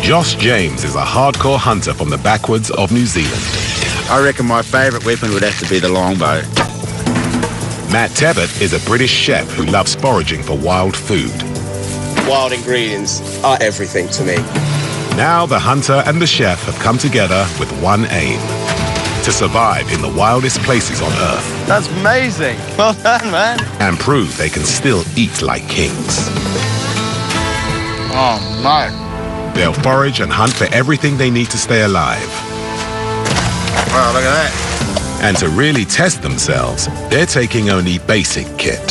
Josh James is a hardcore hunter from the backwoods of New Zealand. I reckon my favourite weapon would have to be the longbow. Matt Tebbett is a British chef who loves foraging for wild food. Wild ingredients are everything to me. Now the hunter and the chef have come together with one aim: to survive in the wildest places on Earth. That's amazing. Well done, man. And prove they can still eat like kings. Oh, no. They'll forage and hunt for everything they need to stay alive. Wow, look at that. And to really test themselves, they're taking only basic kit.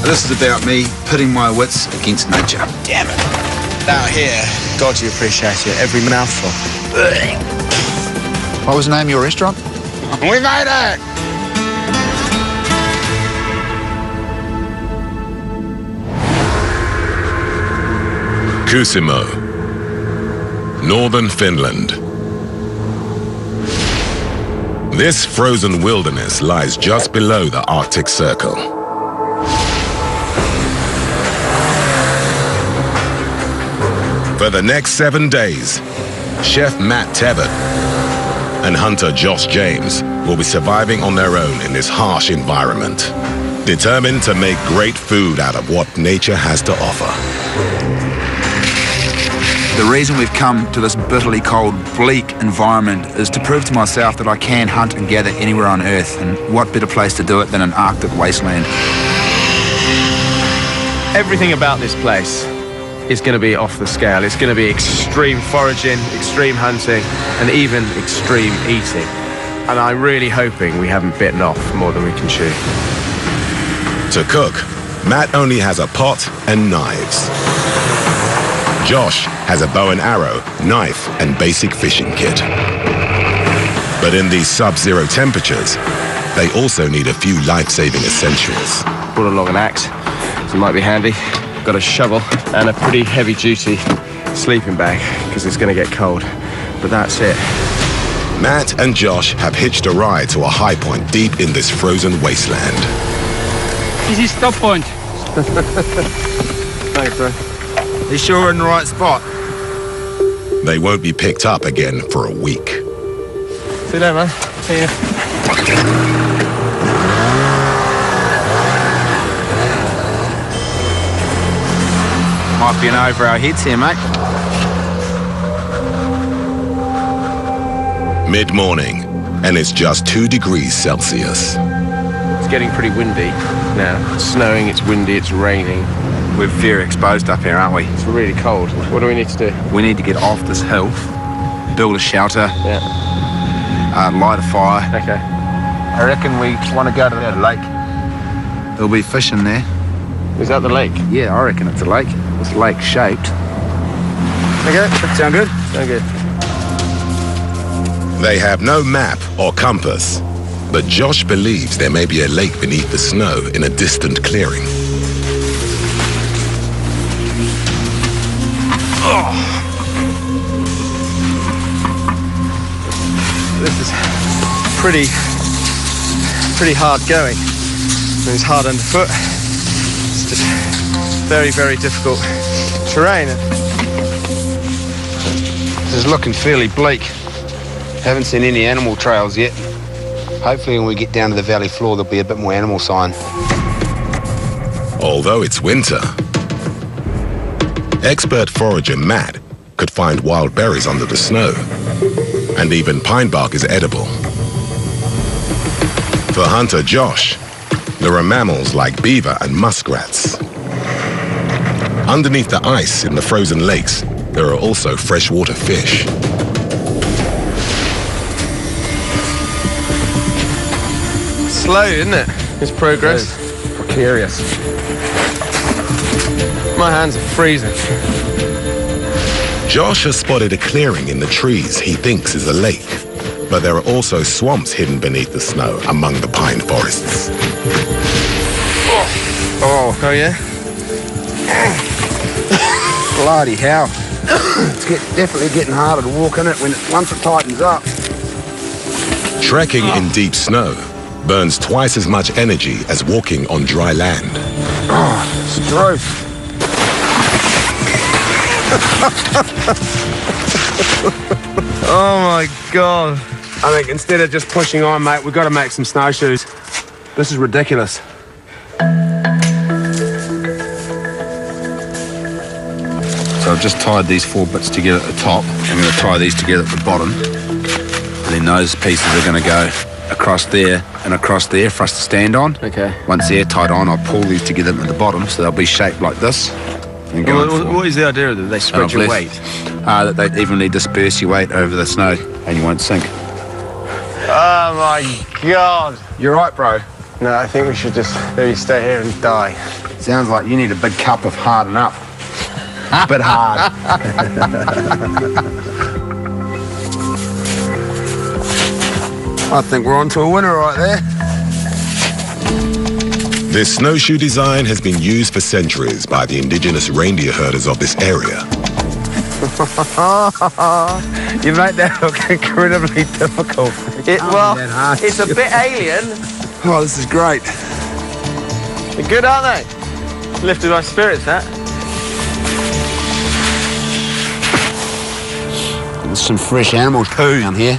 This is about me pitting my wits against nature. Damn it. Out here, God, you appreciate it. Every mouthful. What was the name of your restaurant? We made it! Kuusamo, northern Finland. This frozen wilderness lies just below the Arctic Circle. For the next 7 days, Chef Matt Tebbett and hunter Josh James will be surviving on their own in this harsh environment, determined to make great food out of what nature has to offer. The reason we've come to this bitterly cold, bleak environment is to prove to myself that I can hunt and gather anywhere on Earth, and what better place to do it than an Arctic wasteland. Everything about this place is going to be off the scale. It's going to be extreme foraging, extreme hunting, and even extreme eating. And I'm really hoping we haven't bitten off more than we can chew. To cook, Matt only has a pot and knives. Josh has a bow and arrow, knife, and basic fishing kit. But in these sub-zero temperatures, they also need a few life-saving essentials. Brought along an axe, so it might be handy. Got a shovel and a pretty heavy-duty sleeping bag, because it's going to get cold. But that's it. Matt and Josh have hitched a ride to a high point deep in this frozen wasteland. This is stop point. Thanks, bro. You sure we're in the right spot? They won't be picked up again for a week. See you later, man. See you. Might be an over our heads here, mate. Mid-morning, and it's just 2 degrees Celsius. It's getting pretty windy now. It's snowing, it's windy, it's raining. We're very exposed up here, aren't we? It's really cold. What do we need to do? We need to get off this hill, build a shelter, Yeah. light a fire. Okay. I reckon we want to go to that lake. There'll be fish in there. Is that the lake? Yeah, I reckon it's a lake. It's lake-shaped. Okay. Sound good? Sound good. They have no map or compass, but Josh believes there may be a lake beneath the snow in a distant clearing. This is pretty hard going. It's hard underfoot. It's just very, very difficult terrain. This is looking fairly bleak. Haven't seen any animal trails yet. Hopefully when we get down to the valley floor there'll be a bit more animal sign. Although it's winter, expert forager Matt could find wild berries under the snow, and even pine bark is edible. For hunter Josh, there are mammals like beaver and muskrats. Underneath the ice in the frozen lakes, there are also freshwater fish. Slow, isn't it? It's progress. Precarious. My hands are freezing. Josh has spotted a clearing in the trees he thinks is a lake, but there are also swamps hidden beneath the snow among the pine forests. Oh yeah? Bloody hell. It's definitely getting harder to walk in it once it tightens up. Trekking in deep snow burns twice as much energy as walking on dry land. Oh, it's gross. Oh my God. I think instead of just pushing on, mate, we've got to make some snowshoes. This is ridiculous. So I've just tied these 4 bits together at the top. I'm going to tie these together at the bottom. And then those pieces are going to go across there and across there for us to stand on. Okay. Once they're tied on, I'll pull these together at the bottom so they'll be shaped like this. And What is the idea of that? They spread your weight? That they evenly disperse your weight over the snow and you won't sink. Oh my God. You're right, bro. No, I think we should just maybe stay here and die. Sounds like you need a big cup of harden up. A bit hard. I think we're on to a winner right there. This snowshoe design has been used for centuries by the indigenous reindeer herders of this area. You make that look incredibly difficult. It's a bit alien. Oh, this is great. They're good, aren't they? Lifted my spirits, that. There's some fresh animal poo down here.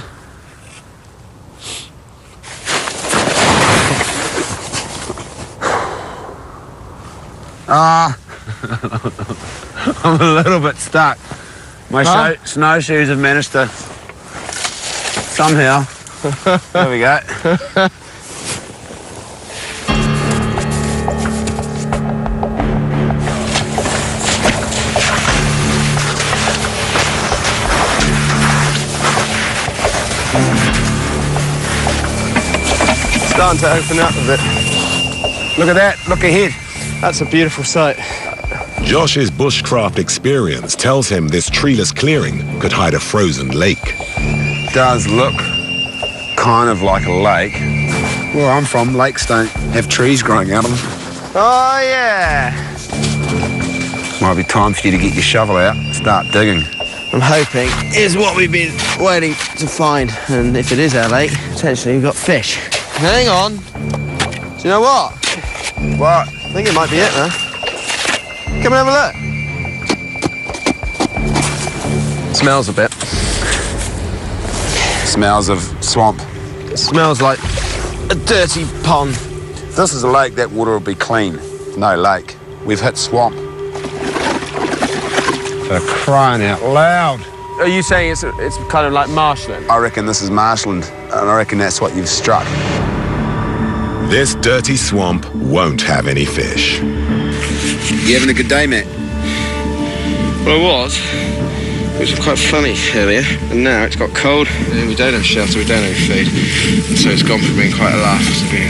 I'm a little bit stuck. My snowshoes have managed to somehow. There we go. Starting to open up a bit. Look at that. Look ahead. That's a beautiful sight. Josh's bushcraft experience tells him this treeless clearing could hide a frozen lake. Does look kind of like a lake. Where I'm from, lakes don't have trees growing out of them. Oh, yeah. Might be time for you to get your shovel out and start digging. I'm hoping is what we've been waiting to find. And if it is our lake, potentially we've got fish. Hang on. Do you know what? What? I think it might be it now. Come and have a look. Smells a bit. Smells of swamp. It smells like a dirty pond. If this is a lake, that water will be clean. No lake. We've hit swamp. They're crying out loud. Are you saying it's kind of like marshland? I reckon this is marshland, and I reckon that's what you've struck. This dirty swamp won't have any fish. You having a good day, Matt? Well, it was quite funny earlier, and now it's got cold. And we don't have shelter, we don't have food, and so it's gone from being quite a laugh to being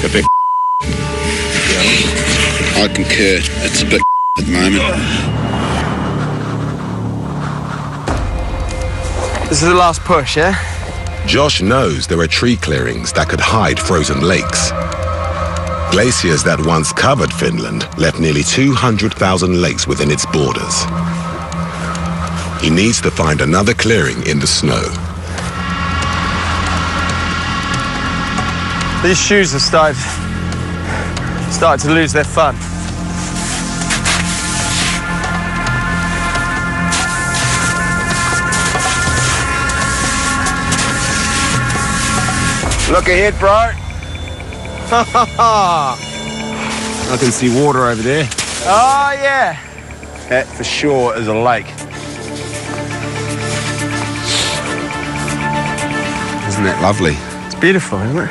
a bit. I concur. It's a bit at the moment. This is the last push, yeah? Josh knows there are tree clearings that could hide frozen lakes. Glaciers that once covered Finland left nearly 200,000 lakes within its borders. He needs to find another clearing in the snow. These shoes have started to lose their fun. Look ahead, bro. I can see water over there. Oh, yeah. That for sure is a lake. Isn't that lovely? It's beautiful, isn't it?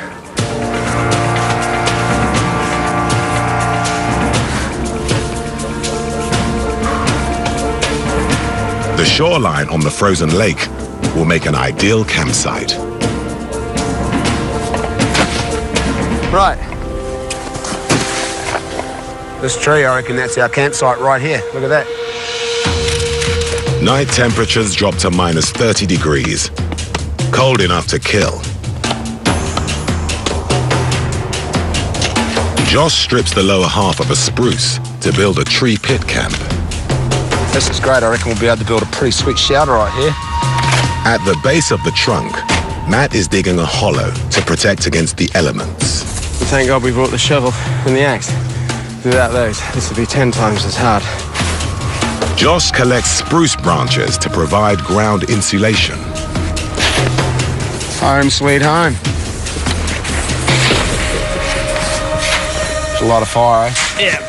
The shoreline on the frozen lake will make an ideal campsite. Right. This tree, I reckon that's our campsite right here. Look at that. Night temperatures drop to minus 30 degrees. Cold enough to kill. Josh strips the lower half of a spruce to build a tree pit camp. This is great. I reckon we'll be able to build a pretty sweet shelter right here. At the base of the trunk, Matt is digging a hollow to protect against the elements. Thank God we brought the shovel and the axe. Without those, this would be 10 times as hard. Josh collects spruce branches to provide ground insulation. Home sweet home. There's a lot of fire, eh? Yeah.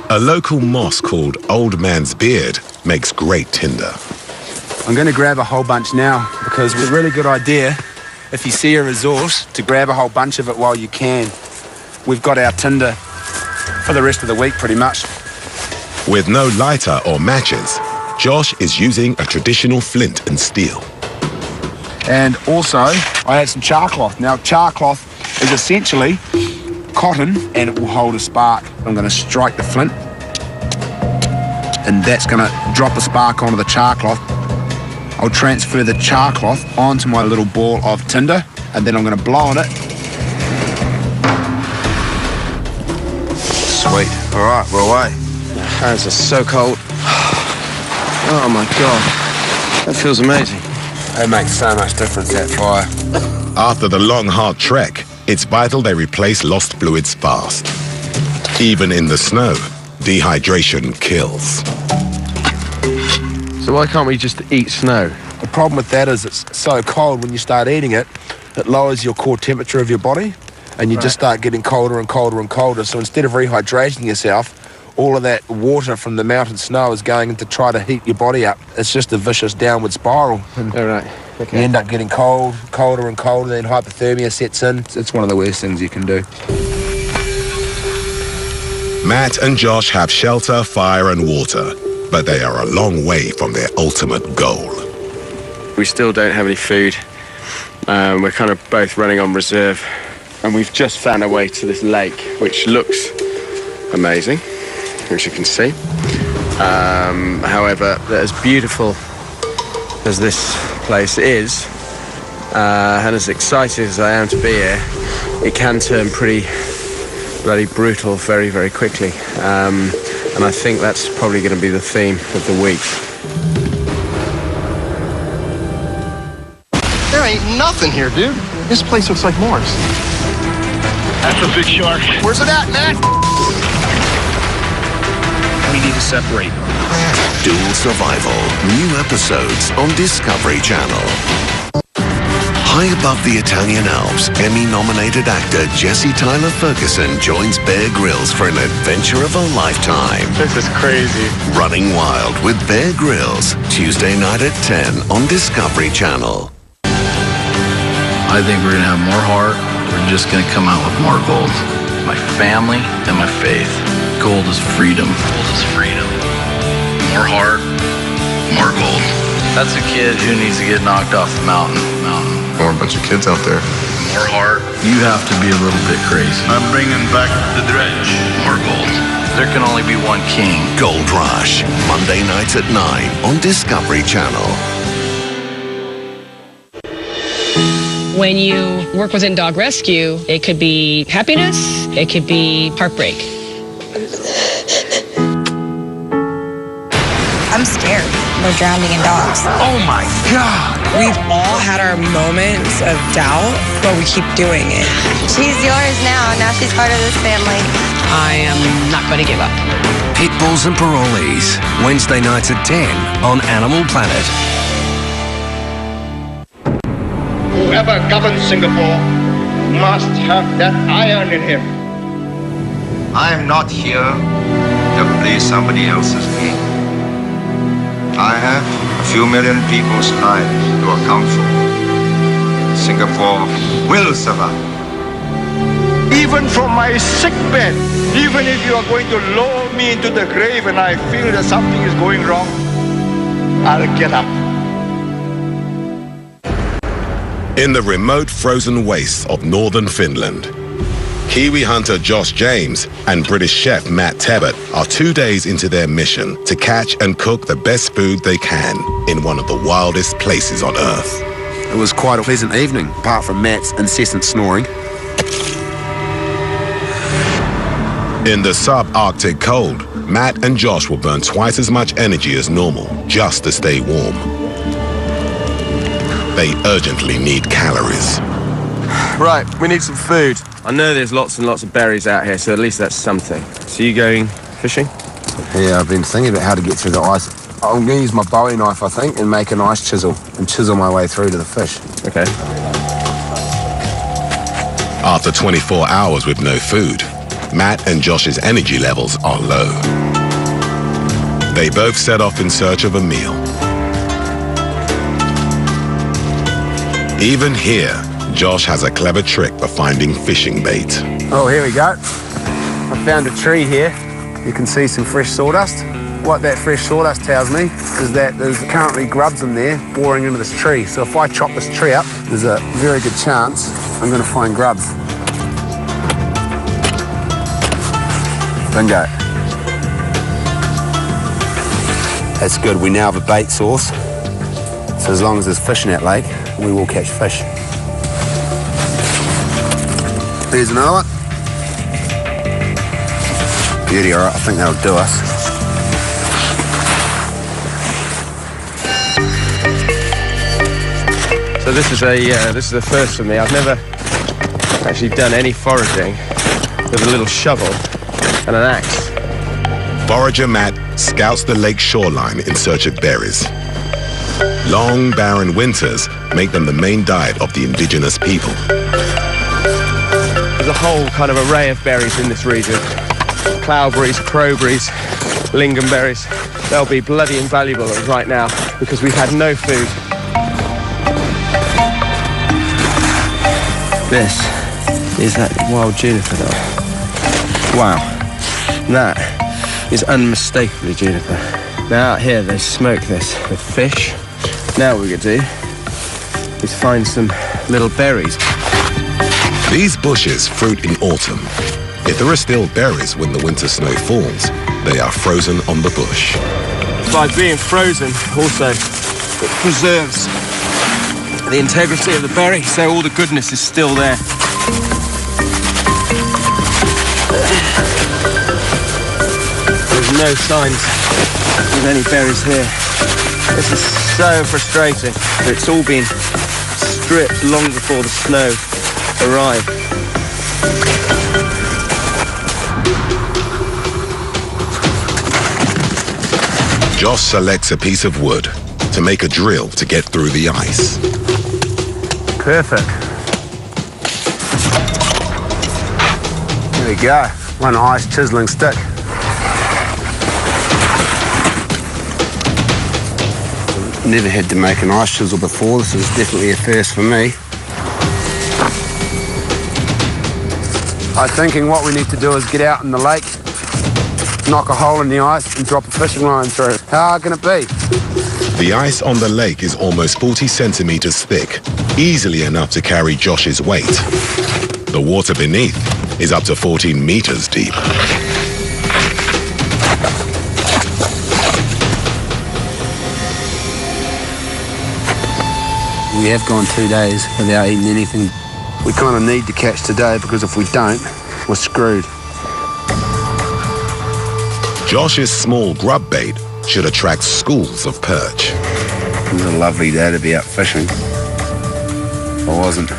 A local moss called Old Man's Beard makes great tinder. I'm going to grab a whole bunch now because it's a really good idea, if you see a resource, to grab a whole bunch of it while you can. We've got our tinder for the rest of the week, pretty much. With no lighter or matches, Josh is using a traditional flint and steel. And also, I had some char cloth. Now, char cloth is essentially cotton, and it will hold a spark. I'm going to strike the flint, and that's going to drop a spark onto the char cloth. I'll transfer the char cloth onto my little ball of tinder, and then I'm going to blow on it. Sweet. All right, we're away. My hands are so cold. Oh my God. That feels amazing. It makes so much difference, that fire. After the long, hard trek, it's vital they replace lost fluids fast. Even in the snow, dehydration kills. So why can't we just eat snow? The problem with that is it's so cold when you start eating it, it lowers your core temperature of your body, and you just start getting colder and colder and colder. So instead of rehydrating yourself, all of that water from the mountain snow is going in to try to heat your body up. It's just a vicious downward spiral. All right. Okay. You end up getting cold, colder and colder, then hypothermia sets in. It's one of the worst things you can do. Matt and Josh have shelter, fire and water, but they are a long way from their ultimate goal. We still don't have any food. We're kind of both running on reserve, and we've just found our way to this lake, which looks amazing, as you can see. However, as beautiful as this place is, and as excited as I am to be here, it can turn pretty bloody brutal very, very quickly. And I think that's probably going to be the theme of the week. There ain't nothing here, dude. This place looks like Mars. That's a big shark. Where's it at, man? We need to separate. Dual Survival. New episodes on Discovery Channel. High above the Italian Alps, Emmy-nominated actor Jesse Tyler Ferguson joins Bear Grylls for an adventure of a lifetime. This is crazy. Running Wild with Bear Grylls, Tuesday night at 10 on Discovery Channel. I think we're gonna have more heart. We're just gonna come out with more gold. My family and my faith. Gold is freedom. Gold is freedom. More heart, more gold. That's a kid who needs to get knocked off the mountain. More a bunch of kids out there. More heart. You have to be a little bit crazy. I'm bringing back the dredge. More gold. There can only be one king. Gold Rush, Monday nights at 9 on Discovery Channel. When you work within dog rescue, it could be happiness, it could be heartbreak. I'm scared. We're drowning in dogs. Oh my God! We've all had our moments of doubt, but we keep doing it. She's yours now. Now she's part of this family. I am not going to give up. Pitbulls and Parolees, Wednesday nights at 10 on Animal Planet. Whoever governs Singapore must have that iron in him. I am not here to play somebody else's game. I have a few million people's lives to account for. Singapore will survive. Even from my sick bed, even if you are going to lower me into the grave and I feel that something is going wrong, I'll get up. In the remote frozen wastes of northern Finland, Kiwi hunter Josh James and British chef Matt Tebbett are 2 days into their mission to catch and cook the best food they can in one of the wildest places on Earth. It was quite a pleasant evening, apart from Matt's incessant snoring. In the subarctic cold, Matt and Josh will burn twice as much energy as normal just to stay warm. They urgently need calories. Right, we need some food. I know there's lots and lots of berries out here, so at least that's something. So you going fishing? Yeah, I've been thinking about how to get through the ice. I'm going to use my Bowie knife, I think, and make an ice chisel and chisel my way through to the fish. Okay. After 24 hours with no food, Matt and Josh's energy levels are low. They both set off in search of a meal. Even here, Josh has a clever trick for finding fishing bait. Oh, here we go. I found a tree here. You can see some fresh sawdust. What that fresh sawdust tells me is that there's currently grubs in there boring into this tree. So if I chop this tree up, there's a very good chance I'm going to find grubs. Bingo. That's good. We now have a bait source. So as long as there's fish in that lake, we will catch fish. Here's another one. Beauty, all right. I think that'll do us. So this is a first for me. I've never actually done any foraging with a little shovel and an axe. Forager Matt scouts the lake shoreline in search of berries. Long, barren winters make them the main diet of the indigenous people. There's a whole kind of array of berries in this region. Cloudberries, crowberries, lingonberries. They'll be bloody invaluable right now because we've had no food. This is that wild juniper though. Wow. That is unmistakably juniper. Now out here they smoke this with fish. Now what we could do is find some little berries. These bushes fruit in autumn. If there are still berries when the winter snow falls, they are frozen on the bush. By being frozen, also, it preserves the integrity of the berry, so all the goodness is still there. There's no signs of any berries here. This is so frustrating. It's all been stripped long before the snow arrived. Josh selects a piece of wood to make a drill to get through the ice. Perfect. There we go. One ice chiseling stick. Never had to make an ice chisel before. This is definitely a first for me. I'm thinking what we need to do is get out in the lake, knock a hole in the ice and drop a fishing line through. How hard can it be? The ice on the lake is almost 40 centimeters thick, easily enough to carry Josh's weight. The water beneath is up to 14 meters deep. We have gone 2 days without eating anything. We kind of need to catch today because if we don't, we're screwed. Josh's small grub bait should attract schools of perch. It was a lovely day to be out fishing. I wasn't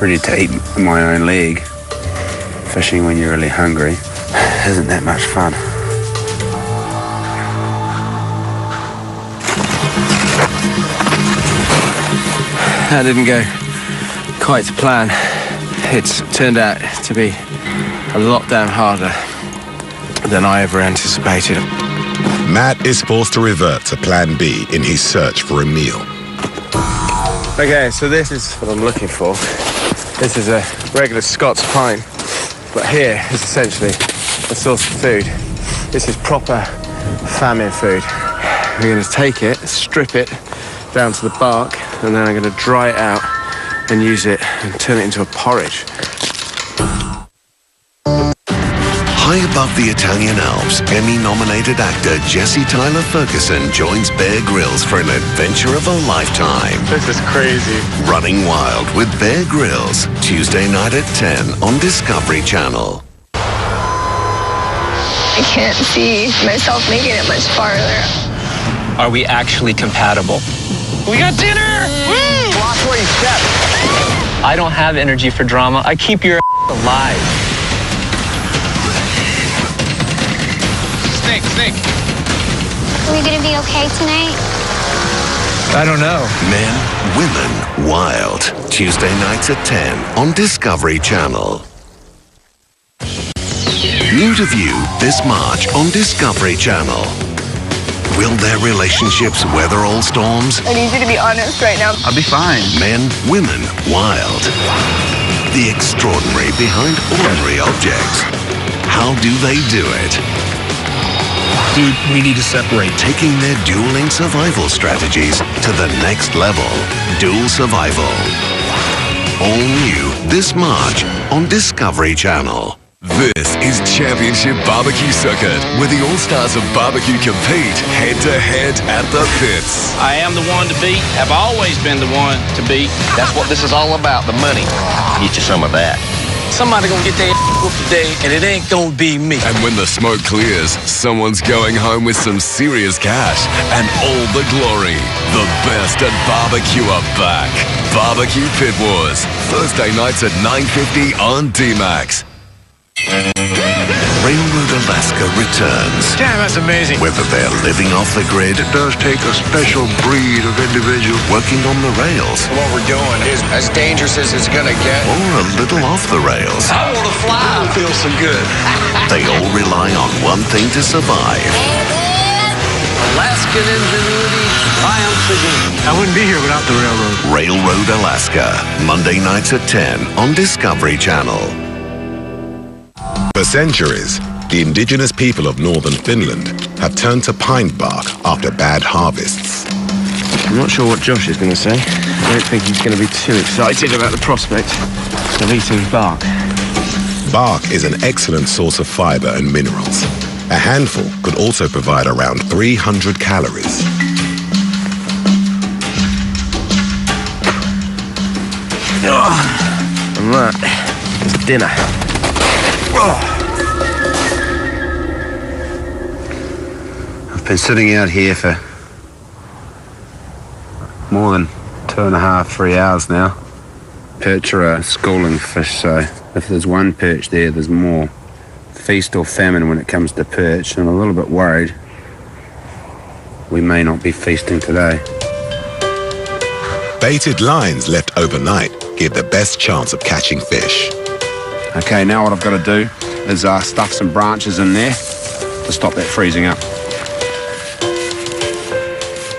ready to eat my own leg. Fishing when you're really hungry isn't that much fun. That didn't go quite to plan. It's turned out to be a lot damn harder than I ever anticipated. Matt is forced to revert to plan B in his search for a meal. Okay, so this is what I'm looking for. This is a regular Scots pine, but here is essentially a source of food. This is proper famine food. We're going to take it, strip it down to the bark, and then I'm going to dry it out and use it and turn it into a porridge. High above the Italian Alps, Emmy-nominated actor Jesse Tyler Ferguson joins Bear Grylls for an adventure of a lifetime. This is crazy. Running Wild with Bear Grylls, Tuesday night at 10 on Discovery Channel. I can't see myself making it much farther. Are we actually compatible? We got dinner! Woo! Watch where you step. I don't have energy for drama. I keep your alive. think? Are we gonna be okay tonight? I don't know. Men, Women, Wild. Tuesday nights at 10 on Discovery Channel. New to view this March on Discovery Channel. Will their relationships weather all storms? I need you to be honest right now. I'll be fine. Men, Women, Wild. The extraordinary behind ordinary objects. How do they do it? Dude, we need to separate. Taking their dueling survival strategies to the next level. Dual Survival. All new this March on Discovery Channel. This is Championship Barbecue Circuit, where the all-stars of barbecue compete head-to-head at the pits. I am the one to beat. Have always been the one to beat. That's what this is all about, the money. Get you some of that. Somebody gonna get their whooped today, and it ain't gonna be me. And when the smoke clears, someone's going home with some serious cash and all the glory. The best at barbecue are back. Barbecue Pit Wars, Thursday nights at 9:50 on D-Max. Railroad Alaska returns. Damn, that's amazing. Whether they're living off the grid, It does take a special breed of individual. working on the rails, What we're doing is as dangerous as it's gonna get. or a little off the rails, I wanna fly. Feels so good. they all rely on one thing to survive. Alaskan ingenuity triumphs again. I wouldn't be here without the railroad. Railroad Alaska, Monday nights at 10 on Discovery Channel. For centuries, the indigenous people of northern Finland have turned to pine bark after bad harvests. I'm not sure what Josh is going to say. I don't think he's going to be too excited about the prospect of eating bark. Bark is an excellent source of fiber and minerals. A handful could also provide around 300 calories. And that is dinner. I've been sitting out here for more than 2.5, 3 hours now. Perch are a schooling fish, so if there's one perch there, there's more. Feast or famine when it comes to perch, and I'm a little bit worried we may not be feasting today. Baited lines left overnight give the best chance of catching fish. Okay, now what I've got to do is stuff some branches in there to stop that freezing up.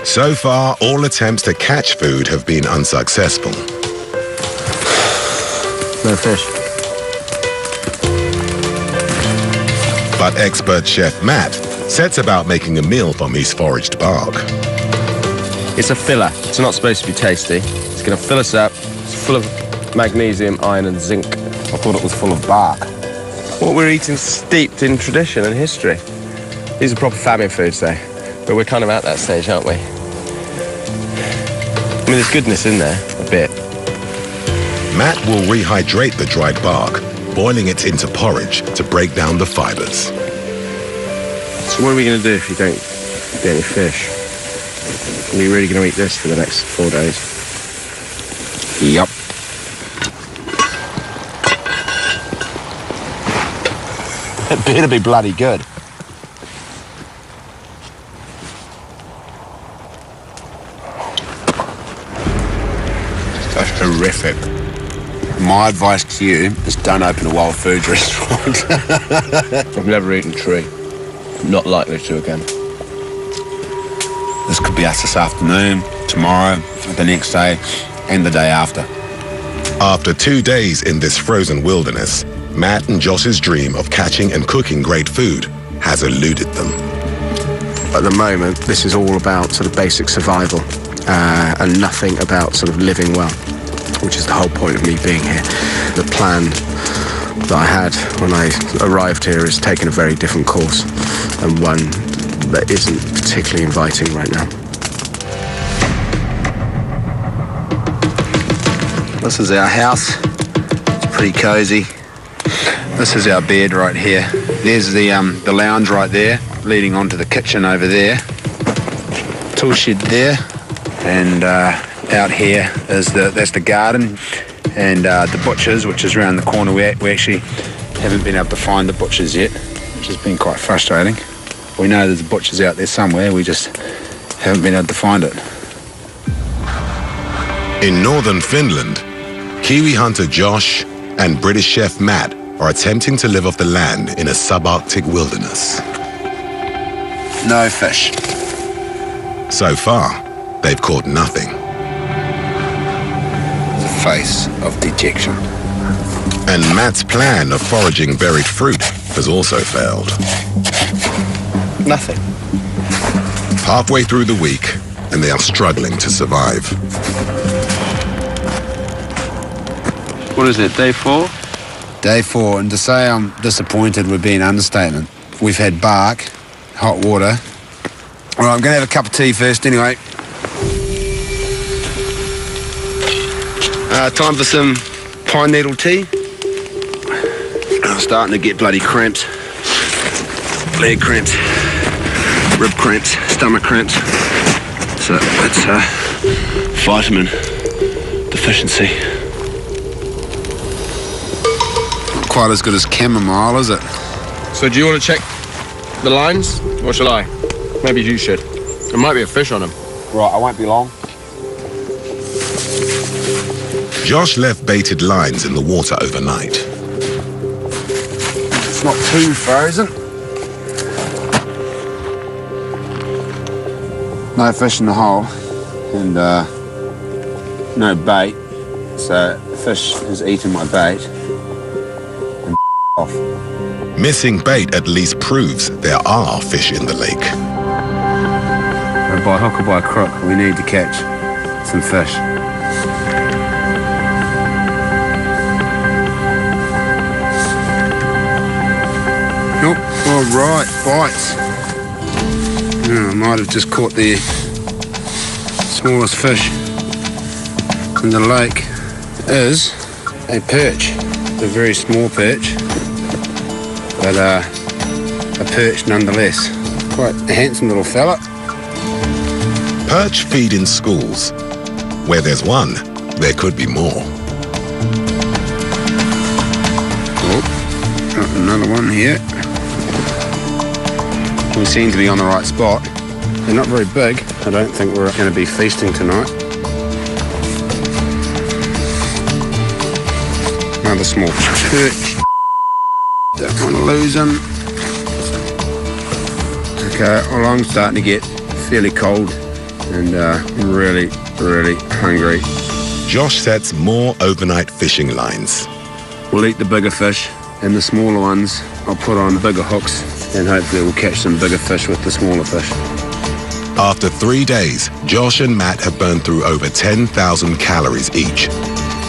So far, all attempts to catch food have been unsuccessful. No fish. But expert chef Matt sets about making a meal from his foraged bark. It's a filler. It's not supposed to be tasty. It's going to fill us up. It's full of magnesium, iron and zinc. I thought it was full of bark. What we're eating is steeped in tradition and history. These are proper famine foods, though. But we're kind of at that stage, aren't we? I mean, there's goodness in there, a bit. Matt will rehydrate the dried bark, boiling it into porridge to break down the fibers. So what are we going to do if you don't get any fish? Are we really going to eat this for the next 4 days? Yup. It better be bloody good. That's horrific. My advice to you is don't open a wild foods restaurant. I've never eaten tree. Not likely to again. This could be us this afternoon, tomorrow, the next day, and the day after. After 2 days in this frozen wilderness, Matt and Josh's dream of catching and cooking great food has eluded them. At the moment, this is all about sort of basic survival and nothing about sort of living well, which is the whole point of me being here. The plan that I had when I arrived here is taking a very different course, and one that isn't particularly inviting right now. This is our house. It's pretty cozy. This is our bed right here. There's the lounge right there, leading onto the kitchen over there. Tool shed there, and out here is that's the garden, and the butchers, which is around the corner. We actually haven't been able to find the butchers yet, which has been quite frustrating. We know there's butchers out there somewhere, we just haven't been able to find it. In northern Finland, Kiwi hunter Josh and British chef Matt are attempting to live off the land in a subarctic wilderness. No fish. So far, they've caught nothing. The face of dejection. And Matt's plan of foraging buried fruit has also failed. Nothing. Halfway through the week, and they are struggling to survive. What is it, day 4? Day 4, and to say I'm disappointed would be an understatement. We've had bark, hot water. All right, I'm going to have a cup of tea first anyway. Time for some pine needle tea. I'm starting to get bloody cramps. Leg cramps, rib cramps, stomach cramps. So it's vitamin deficiency. Not quite as good as chamomile, is it? So do you want to check the lines, or shall I? Maybe you should. There might be a fish on them. Right, I won't be long. Josh left baited lines in the water overnight. It's not too frozen. No fish in the hole, and no bait, so the fish has eaten my bait and off. Missing bait at least proves there are fish in the lake. By hook or by crook, we need to catch some fish. Nope, all right, bites. I might have just caught the smallest fish in the lake. Is a perch, a very small perch, but a perch nonetheless. Quite a handsome little fella. Perch feed in schools. Where there's one, there could be more. Oh, got another one here. We seem to be on the right spot. They're not very big. I don't think we're going to be feasting tonight. Another small perch. Don't want to lose them. Okay, well, I'm starting to get fairly cold and really, really hungry. Josh sets more overnight fishing lines. We'll eat the bigger fish, and the smaller ones I'll put on bigger hooks, and hopefully we'll catch some bigger fish with the smaller fish. After 3 days, Josh and Matt have burned through over 10,000 calories each.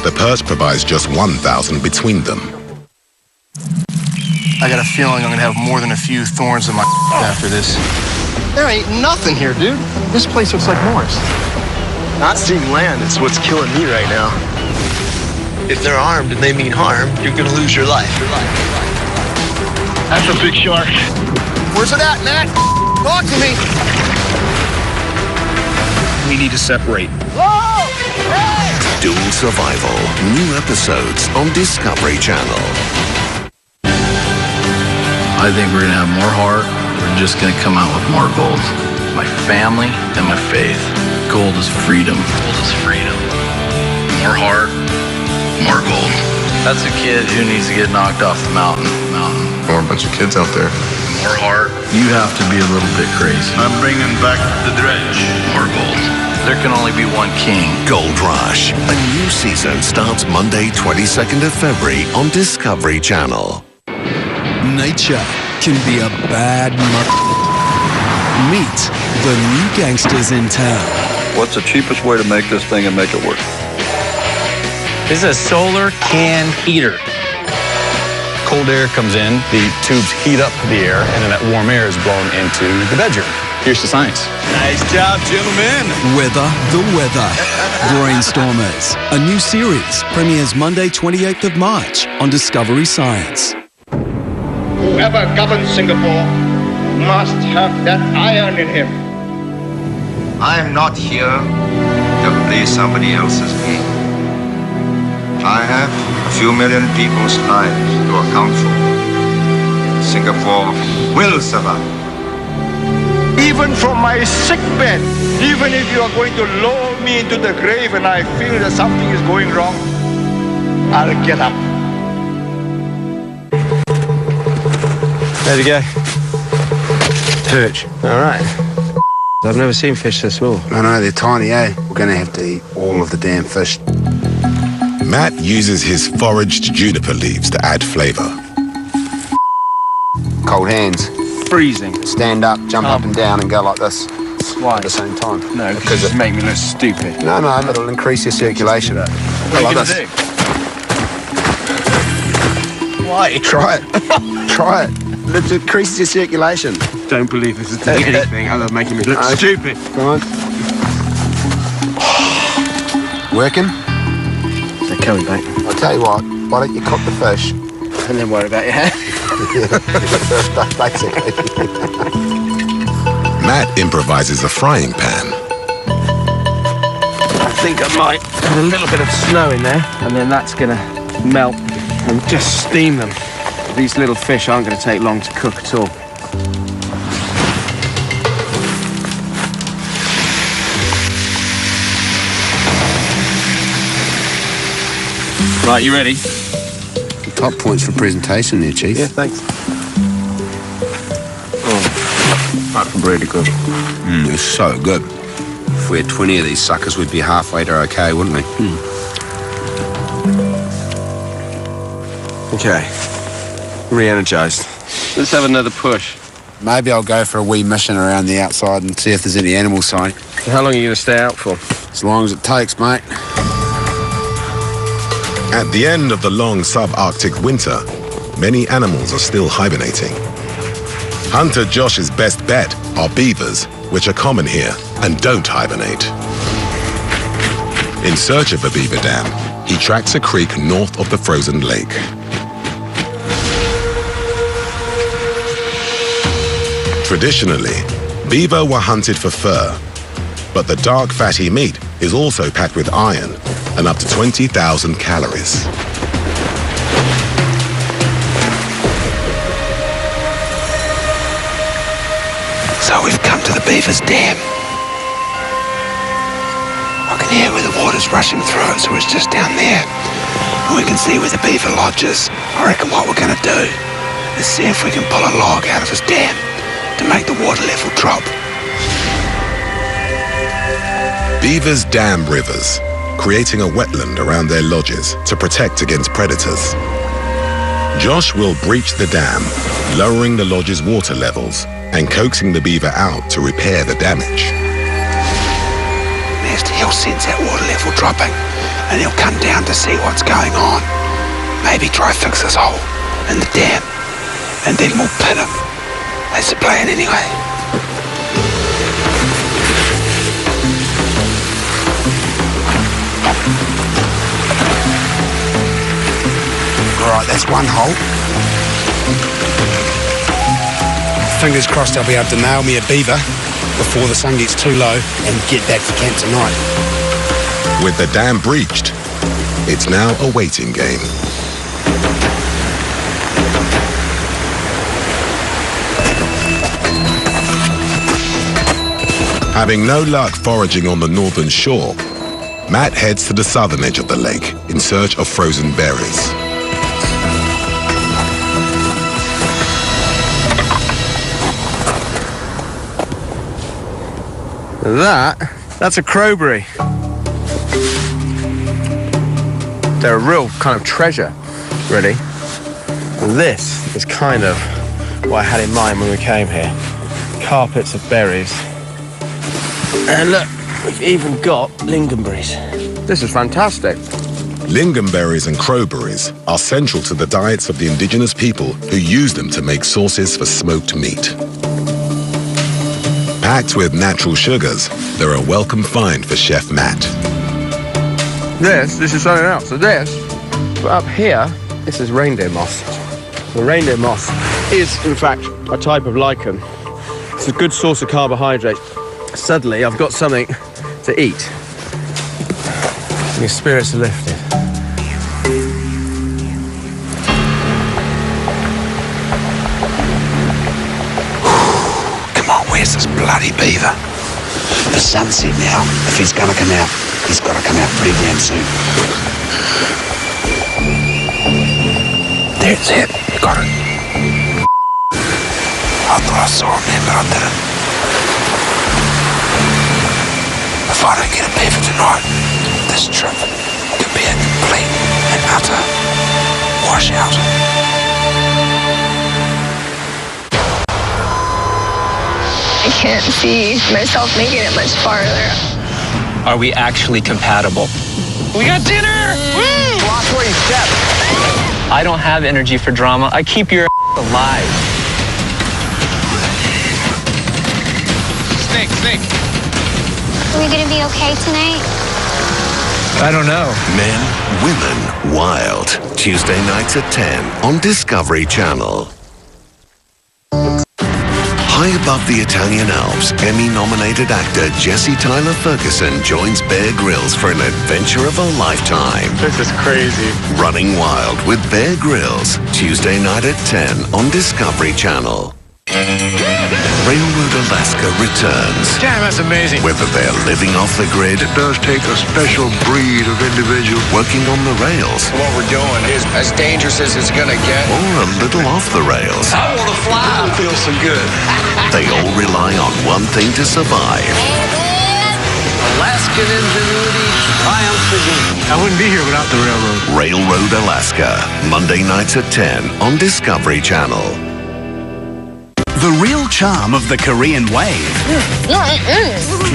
The perch provides just 1,000 between them. I got a feeling I'm gonna have more than a few thorns in my after this. There ain't nothing here, dude. This place looks like Mars. Not seeing land is what's killing me right now. If they're armed and they mean harm, you're gonna lose your life. That's a big shark. Where's it at, Matt? Talk to me. We need to separate. Whoa! Hey! Dual Survival. New episodes on Discovery Channel. I think we're going to have more heart. We're just going to come out with more gold. My family and my faith. Gold is freedom. Gold is freedom. More heart, more gold. That's a kid who needs to get knocked off the mountain. Or a bunch of kids out there. More heart. You have to be a little bit crazy. I'm bringing back the dredge. More gold. There can only be one king. Gold Rush. A new season starts Monday, 22nd of February on Discovery Channel. Nature can be a bad Meet the new gangsters in town. What's the cheapest way to make this thing and make it work? This is a solar can heater. Cold air comes in, the tubes heat up the air, and then that warm air is blown into the bedroom. Here's the science. Nice job, gentlemen. Weather the Weather. Brainstormers. A new series premieres Monday, 28th of March on Discovery Science. Whoever governs Singapore must have that iron in him. I am not here to play somebody else's game. I have a few million people's lives to account for. Singapore will survive. Even from my sick bed, even if you are going to lower me into the grave and I feel that something is going wrong, I'll get up. There we go. Perch. All right. I've never seen fish so small. I know, they're tiny, eh? We're going to have to eat all of the damn fish. Matt uses his foraged juniper leaves to add flavour. Cold hands. Freezing. Stand up, jump up and down and go like this. Why? At the same time. No, because it make me look stupid. No, it'll increase your circulation. What are you going to do? Why? Try it. Try it. It increases your circulation. Don't believe this is doing anything other than making me look stupid. Come on. Working? They're coming back. I'll tell you what, why don't you cook the fish? And then worry about your hair. Basically. Matt improvises a frying pan. I think I might put a little bit of snow in there, and then that's going to melt and just steam them. These little fish aren't going to take long to cook at all. Right, you ready? Top points for presentation there, Chief. Yeah, thanks. Oh, that's really good. They're so good. If we had 20 of these suckers, we'd be halfway to okay, wouldn't we? Okay. Re-energised. Let's have another push. Maybe I'll go for a wee mission around the outside and see if there's any animal sign. So how long are you going to stay out for? As long as it takes, mate. At the end of the long subarctic winter, many animals are still hibernating. Hunter Josh's best bet are beavers, which are common here and don't hibernate. In search of a beaver dam, he tracks a creek north of the frozen lake. Traditionally, beaver were hunted for fur, but the dark fatty meat is also packed with iron and up to 20,000 calories. So we've come to the beaver's dam. I can hear where the water's rushing through it, so it's just down there. And we can see where the beaver lodges. I reckon what we're going to do is see if we can pull a log out of his dam to make the water level drop. Beavers dam rivers, creating a wetland around their lodges to protect against predators. Josh will breach the dam, lowering the lodge's water levels and coaxing the beaver out to repair the damage. Next, he'll sense that water level dropping and he'll come down to see what's going on. Maybe try fix this hole in the dam and then we'll pin him. That's the plan anyway. Right, that's one hole. Fingers crossed I'll be able to nail me a beaver before the sun gets too low and get back to camp tonight. With the dam breached, it's now a waiting game. Having no luck foraging on the northern shore, Matt heads to the southern edge of the lake in search of frozen berries. That's a crowberry. They're a real kind of treasure, really. And this is kind of what I had in mind when we came here. Carpets of berries. And look, we've even got lingonberries. This is fantastic. Lingonberries and crowberries are central to the diets of the indigenous people who use them to make sauces for smoked meat. Packed with natural sugars, they're a welcome find for Chef Matt. This is something else. So but up here, this is reindeer moss. The reindeer moss is, in fact, a type of lichen. It's a good source of carbohydrate. Suddenly, I've got something to eat. Your spirits are lifted. Come on, where's Where's this bloody beaver? The sun's set now. If he's gonna come out, he's gotta come out pretty damn soon. There's it. You got it. I thought I saw him there, but I didn't. If I don't get a beaver tonight, this trip could be a complete and utter washout. I can't see myself making it much farther. Are we actually compatible? We got dinner! Woo! Watch where you step. I don't have energy for drama. I keep your alive. Snake. Are we gonna be okay tonight? I don't know. Men, Women, Wild. Tuesday nights at 10 on Discovery Channel. High above the Italian Alps, Emmy-nominated actor Jesse Tyler Ferguson joins Bear Grylls for an adventure of a lifetime. This is crazy. Running Wild with Bear Grylls, Tuesday night at 10 on Discovery Channel. Railroad Alaska returns. Damn, that's amazing. Whether they're living off the grid, It does take a special breed of individual. working on the rails, What we're doing is as dangerous as it's gonna get. or a little off the rails, I wanna fly. It feels so good. they all rely on one thing to survive. Alaskan ingenuity triumphs again. I wouldn't be here without the railroad. Railroad Alaska, Monday nights at 10 on Discovery Channel. The real charm of the Korean wave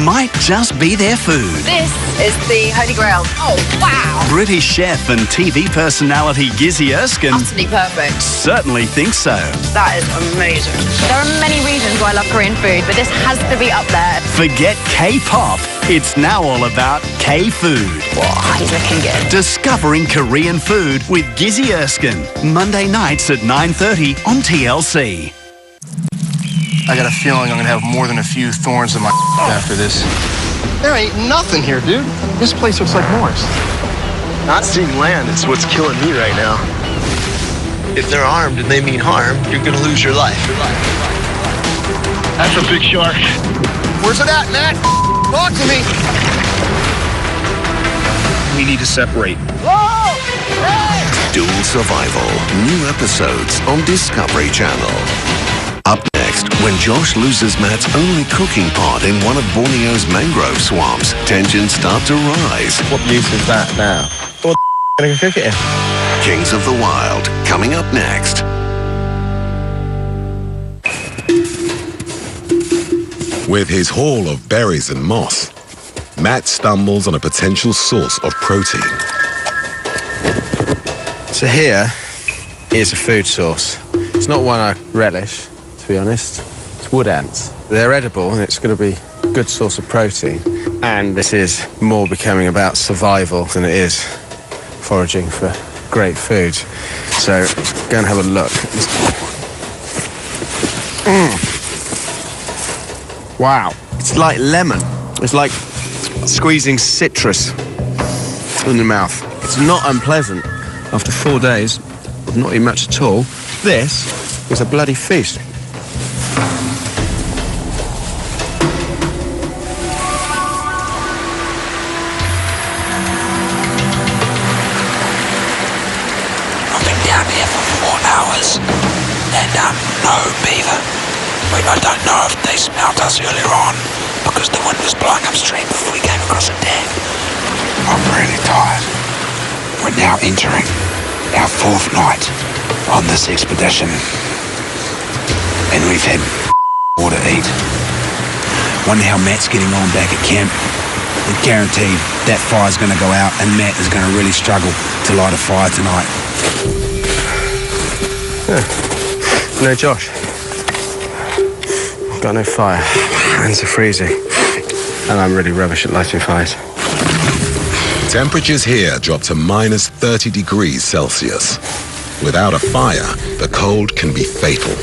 might just be their food. This is the Holy Grail. Oh, wow. British chef and TV personality Gizzy Erskine Utterly perfect. certainly thinks so. That is amazing. There are many reasons why I love Korean food, but this has to be up there. Forget K-pop. It's now all about K-food. Wow, he's looking good. Discovering Korean food with Gizzy Erskine. Monday nights at 9:30 on TLC. I got a feeling I'm gonna have more than a few thorns in my after this. There ain't nothing here, dude. This place looks like Morris. Not seeing land is what's killing me right now. If they're armed and they mean harm, you're gonna lose your life. That's a big shark. Where's it at, Matt? Talk to me. We need to separate. Whoa! Hey! Dual Survival. New episodes on Discovery Channel. Up next, when Josh loses Matt's only cooking pot in one of Borneo's mangrove swamps, tensions start to rise. What use is that now? What gonna go cook it in? Kings of the Wild, coming up next. With his haul of berries and moss, Matt stumbles on a potential source of protein. So here is a food source. It's not one I relish, to be honest. It's wood ants. They're edible and it's going to be a good source of protein. And this is more becoming about survival than it is foraging for great food. So go and have a look. Wow. It's like lemon. It's like squeezing citrus in your mouth. It's not unpleasant. After 4 days of not eating much at all, this is a bloody feast. I've been down here for 4 hours and no beaver. I don't know if they smelt us earlier on because the wind was blowing upstream before we came across a dam. I'm really tired. We're now entering our 4th night on this expedition. And we've had more to eat. Wonder how Matt's getting on back at camp. I'm guaranteed that fire's going to go out and Matt is going to really struggle to light a fire tonight. No, Josh. Got no fire. Hands are freezing. And I'm really rubbish at lighting fires. Temperatures here drop to minus 30 degrees Celsius. Without a fire, the cold can be fatal.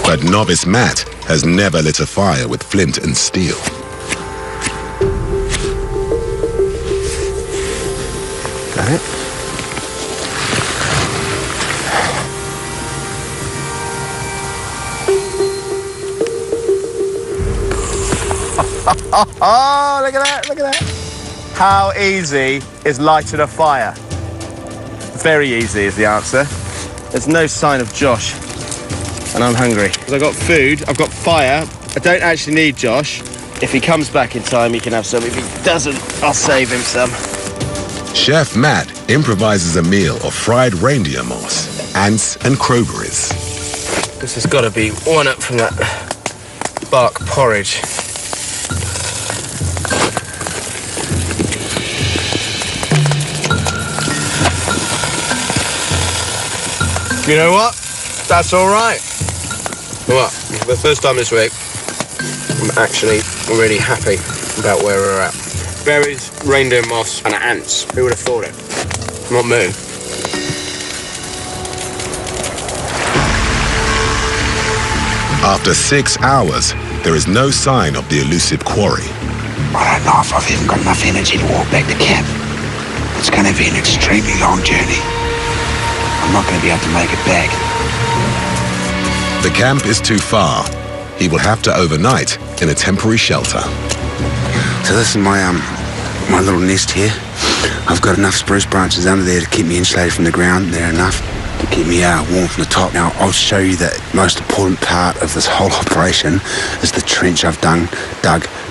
But novice Matt has never lit a fire with flint and steel. Got it? Oh, look at that, look at that. How easy is lighting a fire? Very easy is the answer. There's no sign of Josh. And I'm hungry. I've got food, I've got fire. I don't actually need Josh. If he comes back in time, he can have some. If he doesn't, I'll save him some. Chef Matt improvises a meal of fried reindeer moss, ants and crowberries. This has got to be one up from that bark porridge. You know what? That's all right. What? For the first time this week, I'm actually really happy about where we're at. Berries, reindeer moss, and ants. Who would have thought it? Not me. After 6 hours, there is no sign of the elusive quarry. I don't know if I've even got enough energy to walk back to camp. It's going to be an extremely long journey. I'm not going to be able to make it back. The camp is too far. He will have to overnight in a temporary shelter. So this is my little nest here. I've got enough spruce branches under there to keep me insulated from the ground. They're enough to keep me warm from the top. Now, I'll show you the most important part of this whole operation is the trench I've dug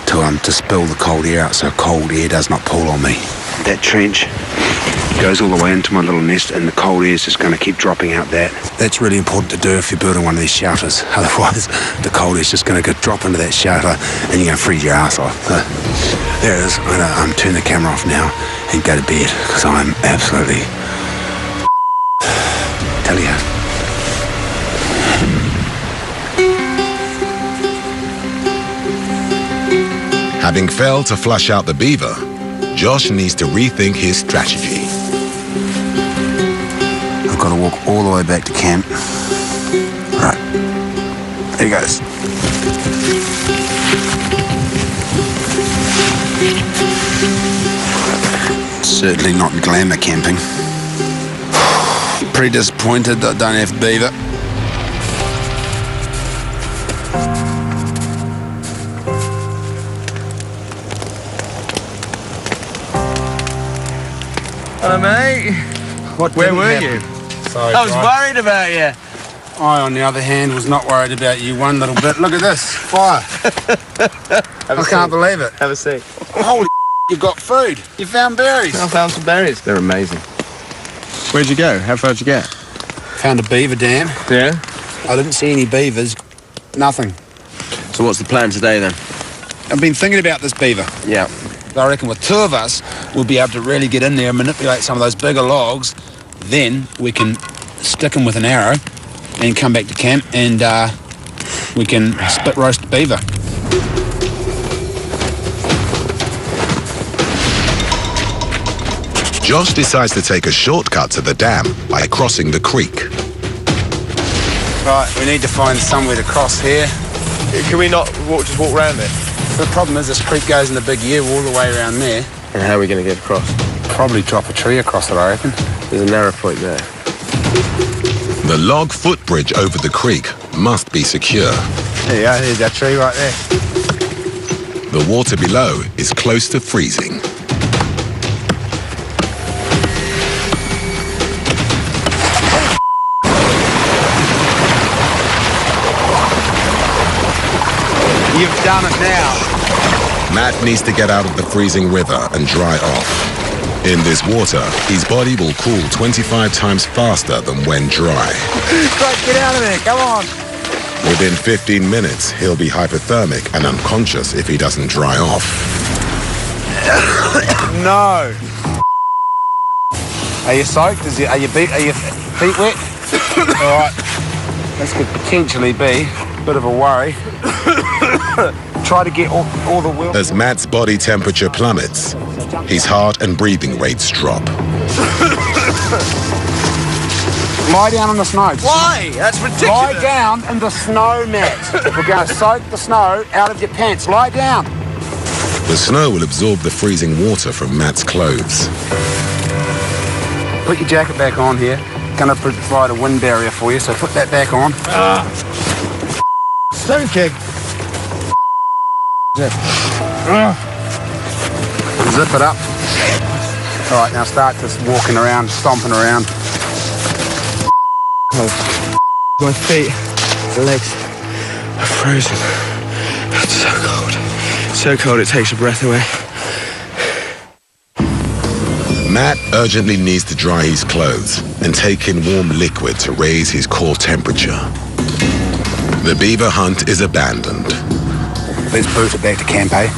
to spill the cold air out so cold air does not pull on me. That trench goes all the way into my little nest and the cold air is just going to keep dropping out that. That's really important to do if you're building one of these shelters. Otherwise, the cold air is just going to drop into that shelter and you're going to freeze your ass off. So, there it is. I'm going to turn the camera off now and go to bed because I'm absolutely... tell you. Having failed to flush out the beaver, Josh needs to rethink his strategy. I've got to walk all the way back to camp. Right, there he goes. Certainly not glamour camping. Pretty disappointed that I don't have beaver. Hello, mate. Where were you? Sorry, I was worried about you. I, on the other hand, was not worried about you one little bit. Look at this, fire. I can't believe it. Have a seat. Holy you've got food. You found berries. I found some berries. They're amazing. Where'd you go? How far did you get? Found a beaver dam. Yeah? I didn't see any beavers. Nothing. So what's the plan today, then? I've been thinking about this beaver. Yeah. I reckon with two of us, we'll be able to really get in there and manipulate some of those bigger logs. Then we can stick them with an arrow and come back to camp and we can spit roast the beaver. Josh decides to take a shortcut to the dam by crossing the creek. Right, we need to find somewhere to cross here. Can we not just walk around it? The problem is this creek goes in the big U all the way around there. And how are we going to get across? Probably drop a tree across it, I reckon. There's a narrow point there. The log footbridge over the creek must be secure. There you go, there's that tree right there. The water below is close to freezing. You've done it now. Matt needs to get out of the freezing river and dry off. In this water, his body will cool 25 times faster than when dry. Right, get out of there, come on. Within 15 minutes, he'll be hypothermic and unconscious if he doesn't dry off. No. Are you soaked? Are your feet wet? All right. This could potentially be a bit of a worry. Try to get all the will. As Matt's body temperature plummets, his heart and breathing rates drop. Lie down in the snow. Why? That's ridiculous. Lie down in the snow, Matt. We're going to soak the snow out of your pants. Lie down. The snow will absorb the freezing water from Matt's clothes. Put your jacket back on here. Going to provide a wind barrier for you, so put that back on. Stone kick. Yeah. Zip it up. All right, now start just walking around, stomping around. Oh, my feet, the legs are frozen. It's so cold. So cold it takes your breath away. Matt urgently needs to dry his clothes and take in warm liquid to raise his core temperature. The beaver hunt is abandoned. Let's boot it back to camp, eh?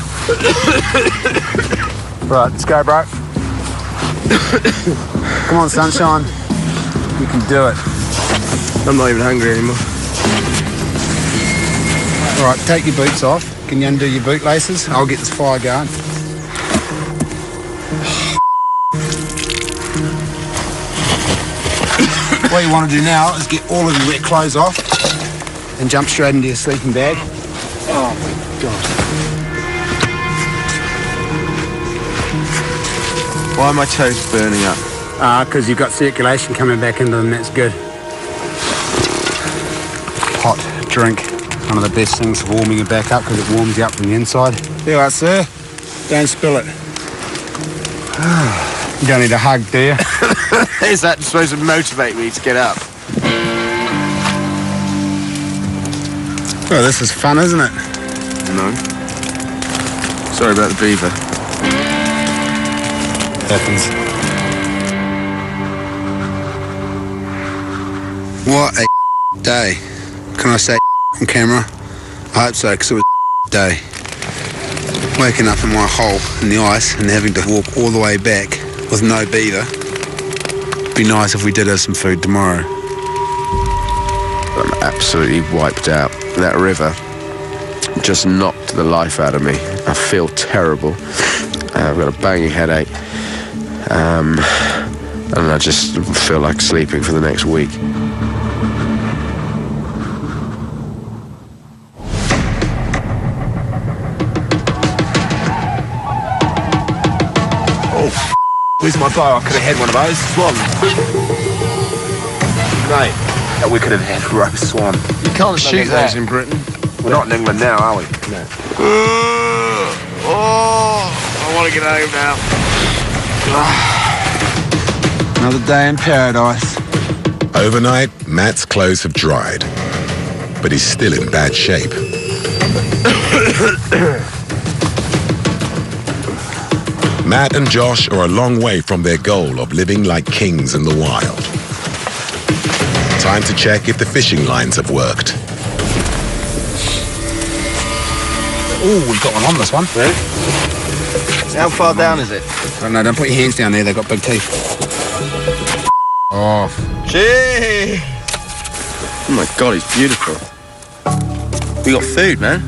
Right, let's go, bro. Come on, sunshine. You can do it. I'm not even hungry anymore. All right, take your boots off. Can you undo your bootlaces? I'll get this fire going. What you want to do now is get all of your wet clothes off and jump straight into your sleeping bag. Oh my God. Why are my toes burning up? Because you've got circulation coming back into them, that's good. Hot drink, one of the best things for warming you back up because it warms you up from the inside. There you are, sir. Don't spill it. You don't need a hug, do you? Is that supposed to motivate me to get up? Well, this is fun, isn't it? No. Sorry about the beaver. Happens. What a day. Can I say on camera? I hope so, because it was a day. Waking up in my hole in the ice and having to walk all the way back with no beaver. It'd be nice if we did have some food tomorrow. I'm absolutely wiped out. That river just knocked the life out of me. I feel terrible. I've got a banging headache. And I just feel like sleeping for the next week. Oh, where's my bow? I could have had one of those. Swan. Mate, we could have had roast swan. You can't shoot those in Britain. We're not in England now, are we? No. I want to get home now. Another day in paradise. Overnight, Matt's clothes have dried, but he's still in bad shape. Matt and Josh are a long way from their goal of living like kings in the wild. Time to check if the fishing lines have worked. Oh, we've got one on this one. Really? How far down is it? Oh, no, don't put your hands down there. They've got big teeth. Off. Gee! Oh my God, he's beautiful. We got food, man.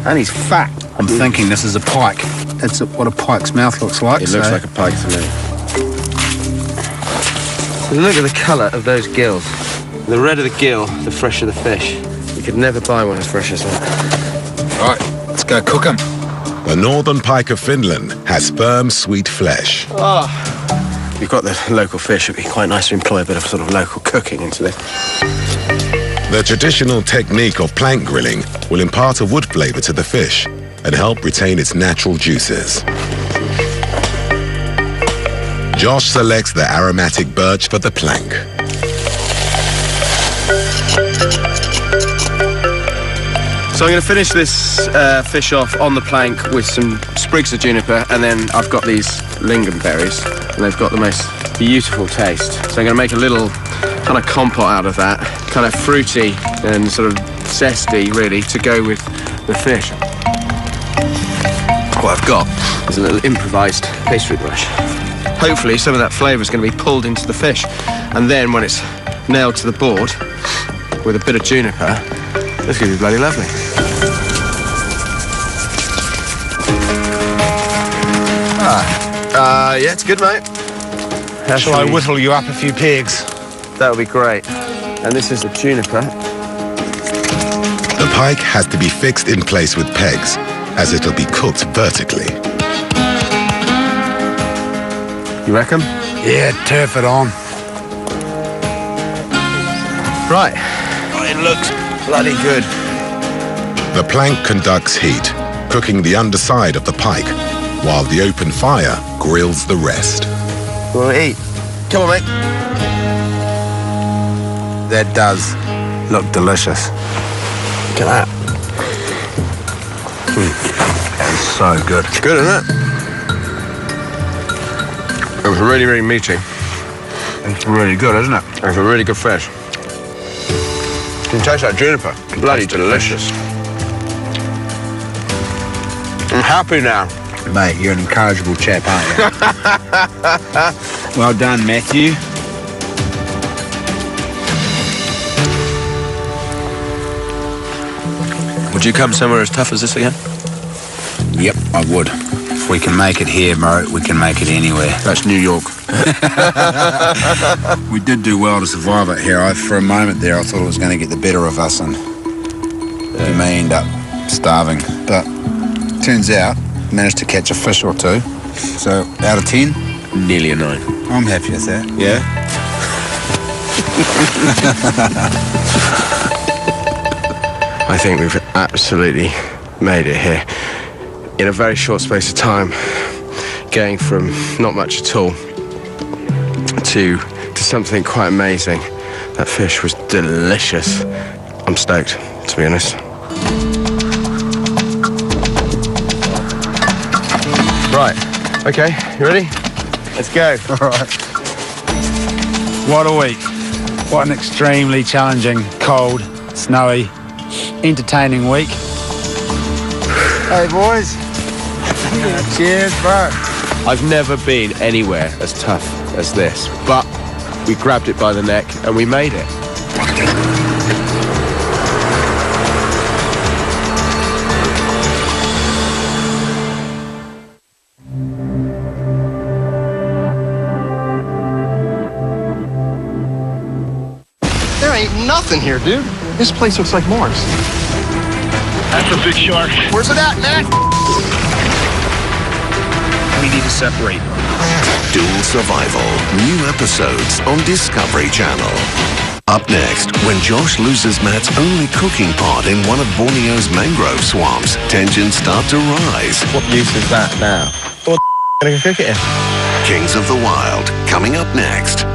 And he's fat. I'm thinking this is a pike. That's what a pike's mouth looks like. It looks like a pike to me. So look at the colour of those gills. The redder the gill, the fresher the fish. You could never buy one as fresh as that. Right, let's go cook them. The northern pike of Finland has firm, sweet flesh. Oh. We've got the local fish. It'd be quite nice to employ a bit of sort of local cooking into this. The traditional technique of plank grilling will impart a wood flavour to the fish and help retain its natural juices. Josh selects the aromatic birch for the plank. So I'm going to finish this fish off on the plank with some sprigs of juniper, and then I've got these lingonberries, and they've got the most beautiful taste. So I'm going to make a little kind of compote out of that, kind of fruity and sort of zesty, really, to go with the fish. What I've got is a little improvised pastry brush. Hopefully some of that flavour is going to be pulled into the fish, and then when it's nailed to the board with a bit of juniper, it's going to be bloody lovely. Yeah, it's good, mate. Shall I whittle you up a few pegs? That would be great. And this is the juniper. The pike has to be fixed in place with pegs, as it'll be cooked vertically. You reckon? Yeah, turf it on. Right. Oh, it looks bloody good. The plank conducts heat, cooking the underside of the pike, while the open fire grills the rest. We'll eat. Come on, mate. That does look delicious. Look at that. That is so good. It's good, isn't it? It was really, really meaty. It's really good, isn't it? It's a really good fish. You can taste that juniper. Bloody delicious. I'm happy now. Mate, you're an incorrigible chap, aren't you? Well done, Matthew. Would you come somewhere as tough as this again? Yep, I would. If we can make it here, bro, we can make it anywhere. That's New York. We did do well to survive it here. For a moment there, I thought it was going to get the better of us and we may end up starving. But turns out, managed to catch a fish or two. So, out of 10? Nearly a 9. I'm happy with that. Yeah? I think we've absolutely made it here. In a very short space of time, going from not much at all to something quite amazing. That fish was delicious. I'm stoked, to be honest. Right, okay, you ready? Let's go. All right. What a week. What an extremely challenging, cold, snowy, entertaining week. Hey, boys. Cheers, bro. I've never been anywhere as tough as this, but we grabbed it by the neck and we made it. There ain't nothing here, dude. This place looks like Mars. That's a big shark. Where's it at, man? We need to separate. Dual Survival. New episodes on Discovery Channel. Up next, when Josh loses Matt's only cooking pot in one of Borneo's mangrove swamps, tensions start to rise. What use is that now? What gonna cook it in? Kings of the Wild, coming up next.